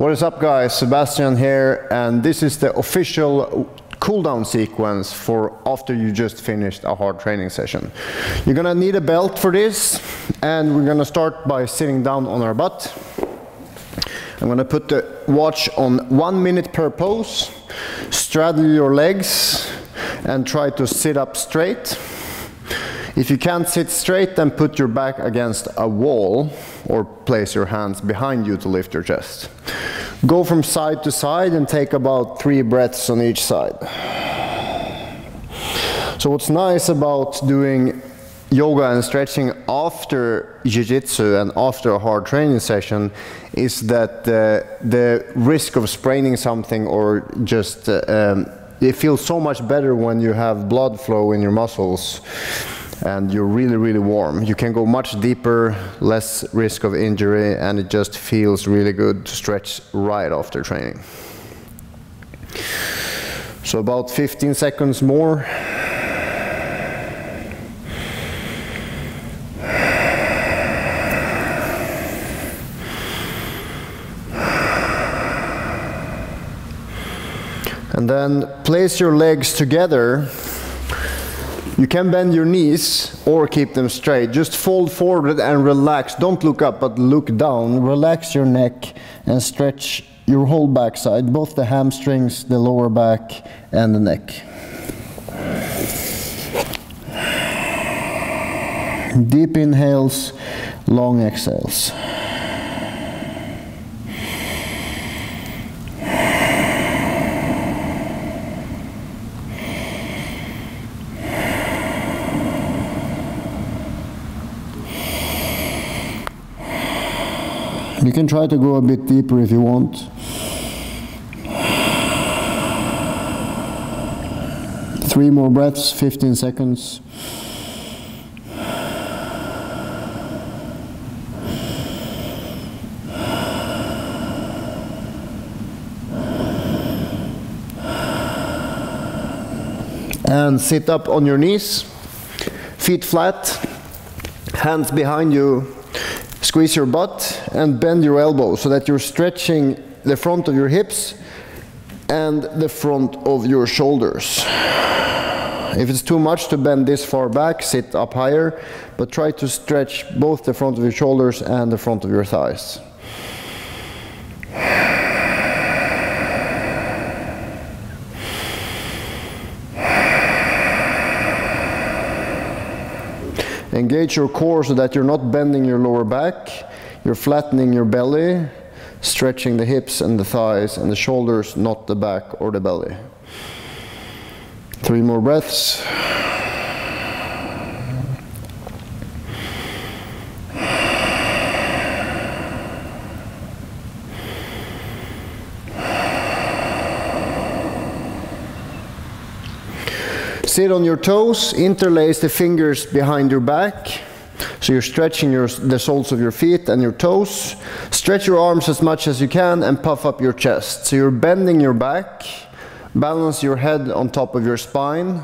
What is up, guys? Sebastian here, and this is the official cool-down sequence for after you just finished a hard training session. You're gonna need a belt for this, and we're gonna start by sitting down on our butt. I'm gonna put the watch on 1 minute per pose. Straddle your legs and try to sit up straight. If you can't sit straight, then put your back against a wall or place your hands behind you to lift your chest. Go from side to side and take about 3 breaths on each side. So what's nice about doing yoga and stretching after jiu-jitsu and after a hard training session is that the risk of spraining something or just it feels so much better when you have blood flow in your muscles and you're really warm. You can go much deeper, less risk of injury, and it just feels really good to stretch right after training. So about 15 seconds more. And then place your legs together. You can bend your knees or keep them straight. Just fold forward and relax. Don't look up, but look down. Relax your neck and stretch your whole backside, both the hamstrings, the lower back, and the neck. Deep inhales, long exhales. You can try to go a bit deeper if you want. Three more breaths, 15 seconds. And sit up on your knees, feet flat, hands behind you. Squeeze your butt and bend your elbows so that you're stretching the front of your hips and the front of your shoulders. If it's too much to bend this far back, sit up higher, but try to stretch both the front of your shoulders and the front of your thighs. Engage your core so that you're not bending your lower back, you're flattening your belly, stretching the hips and the thighs and the shoulders, not the back or the belly. 3 more breaths. Sit on your toes, interlace the fingers behind your back. So you're stretching the soles of your feet and your toes. Stretch your arms as much as you can and puff up your chest. So you're bending your back, balance your head on top of your spine,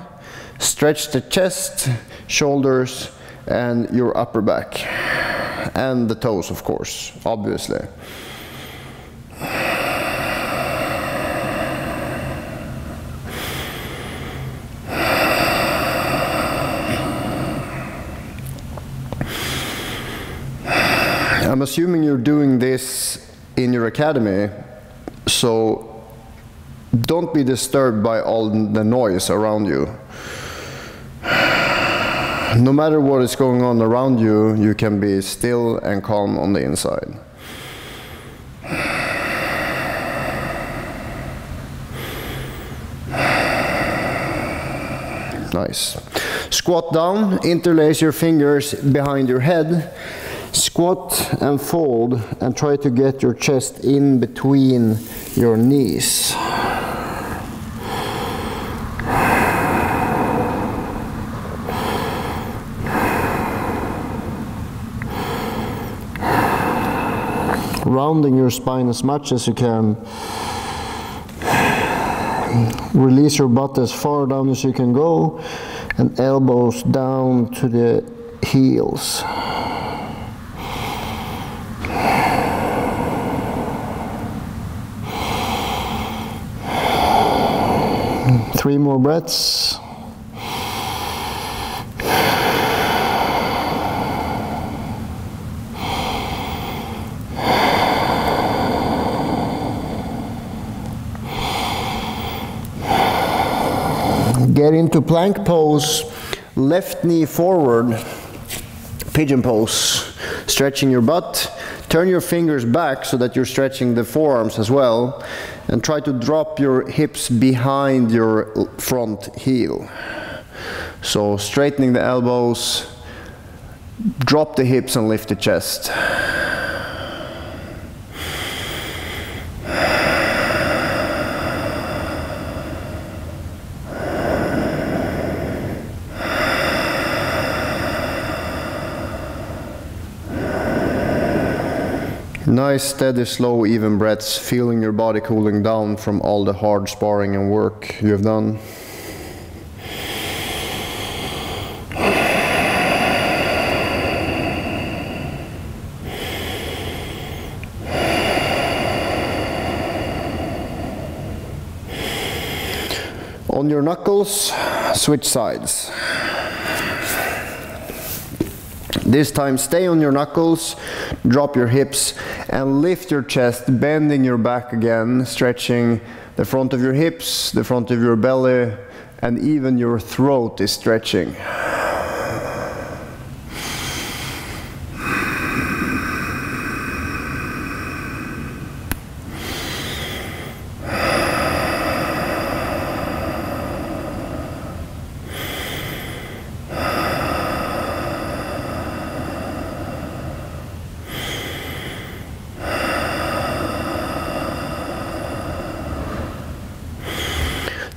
stretch the chest, shoulders, and your upper back. And the toes, of course, obviously. I'm assuming you're doing this in your academy, so don't be disturbed by all the noise around you. No matter what is going on around you, you can be still and calm on the inside. Nice. Squat down, interlace your fingers behind your head. Squat and fold and try to get your chest in between your knees. Rounding your spine as much as you can. Release your butt as far down as you can go and elbows down to the heels. 3 more breaths. Get into plank pose, left knee forward, pigeon pose, stretching your butt. Turn your fingers back so that you're stretching the forearms as well, and try to drop your hips behind your front heel. So straightening the elbows, drop the hips and lift the chest. Nice, steady, slow, even breaths, feeling your body cooling down from all the hard sparring and work you have done. On your knuckles, switch sides. This time stay on your knuckles, drop your hips and lift your chest, bending your back again, stretching the front of your hips, the front of your belly, and even your throat is stretching.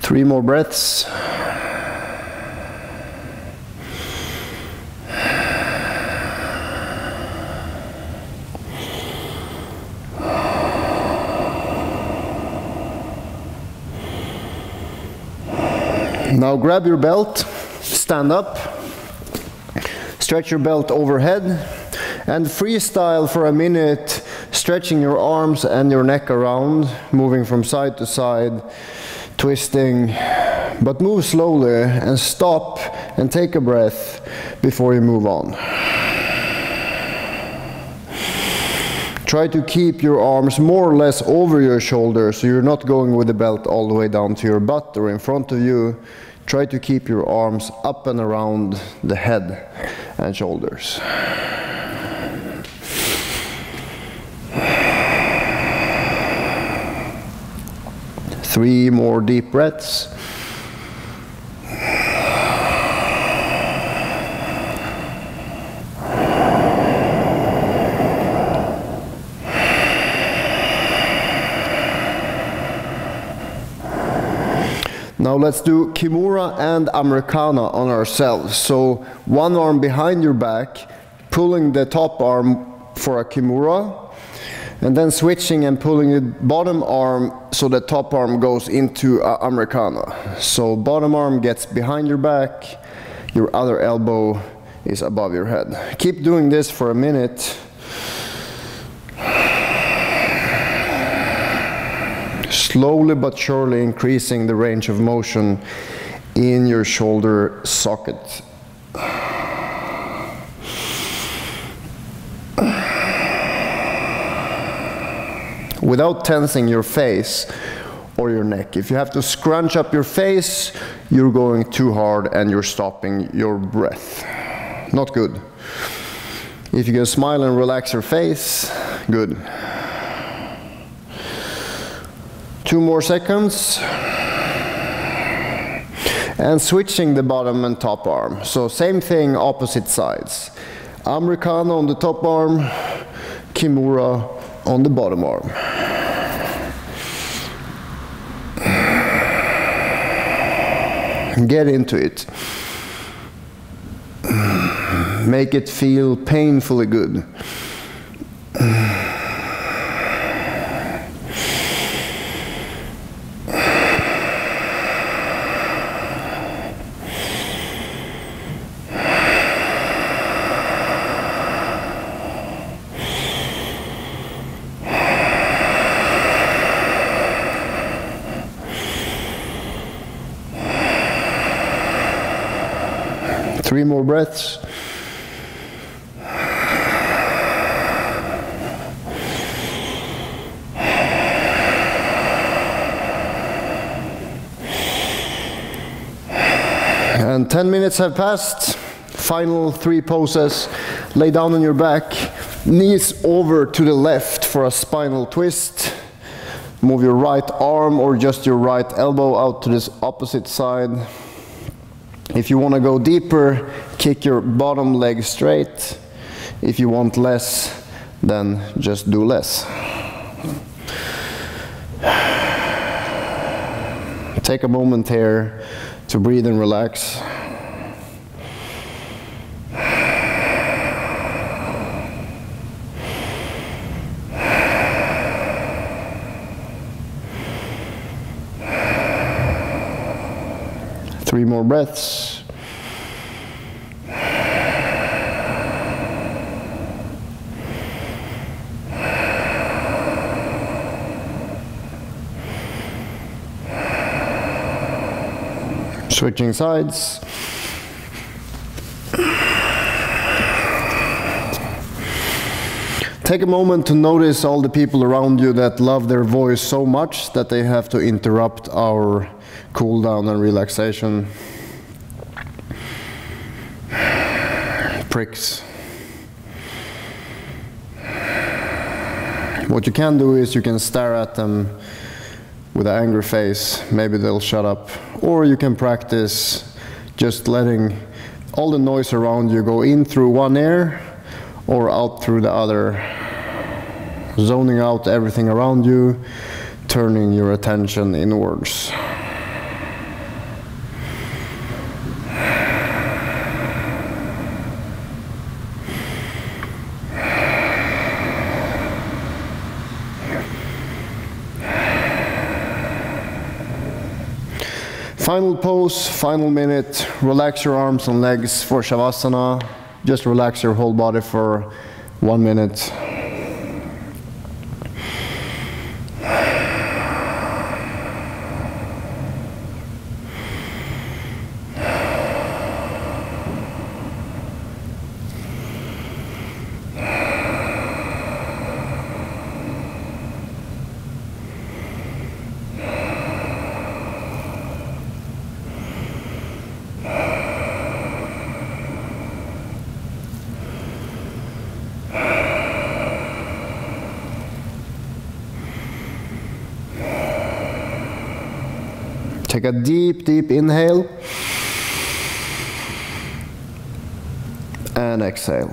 Three more breaths. Now grab your belt, stand up, stretch your belt overhead, and freestyle for a minute, stretching your arms and your neck around, moving from side to side, twisting, but move slowly and stop and take a breath before you move on. Try to keep your arms more or less over your shoulders, so you're not going with the belt all the way down to your butt or in front of you. Try to keep your arms up and around the head and shoulders. Three more deep breaths. Now let's do Kimura and Americana on ourselves. So one arm behind your back, pulling the top arm for a Kimura, and then switching and pulling the bottom arm so the top arm goes into Americana. So bottom arm gets behind your back, your other elbow is above your head. Keep doing this for a minute. Slowly but surely increasing the range of motion in your shoulder socket. Without tensing your face or your neck. If you have to scrunch up your face, you're going too hard and you're stopping your breath. Not good. If you can smile and relax your face, good. 2 more seconds. And switching the bottom and top arm. So same thing, opposite sides. Americana on the top arm, Kimura on the bottom arm. Get into it. Make it feel painfully good. 3 more breaths. And 10 minutes have passed. Final 3 poses. Lay down on your back, knees over to the left for a spinal twist. Move your right arm or just your right elbow out to this opposite side. If you want to go deeper, kick your bottom leg straight. If you want less, then just do less. Take a moment here to breathe and relax. Three more breaths. Switching sides. Take a moment to notice all the people around you that love their voice so much that they have to interrupt our cool down and relaxation. Pricks. What you can do is you can stare at them with an angry face. Maybe they'll shut up. Or you can practice just letting all the noise around you go in through one ear or out through the other. Zoning out everything around you, turning your attention inwards. Final pose, final minute. Relax your arms and legs for Shavasana. Just relax your whole body for 1 minute. Take a deep, deep inhale and exhale.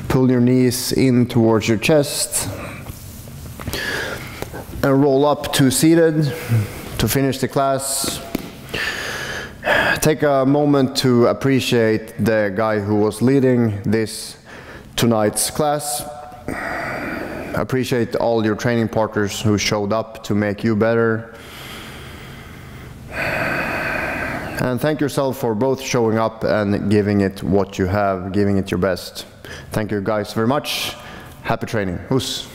Pull your knees in towards your chest and roll up to seated to finish the class. Take a moment to appreciate the guy who was leading this tonight's class. Appreciate all your training partners who showed up to make you better. And thank yourself for both showing up and giving it what you have, giving it your best. Thank you guys very much. Happy training. Hus.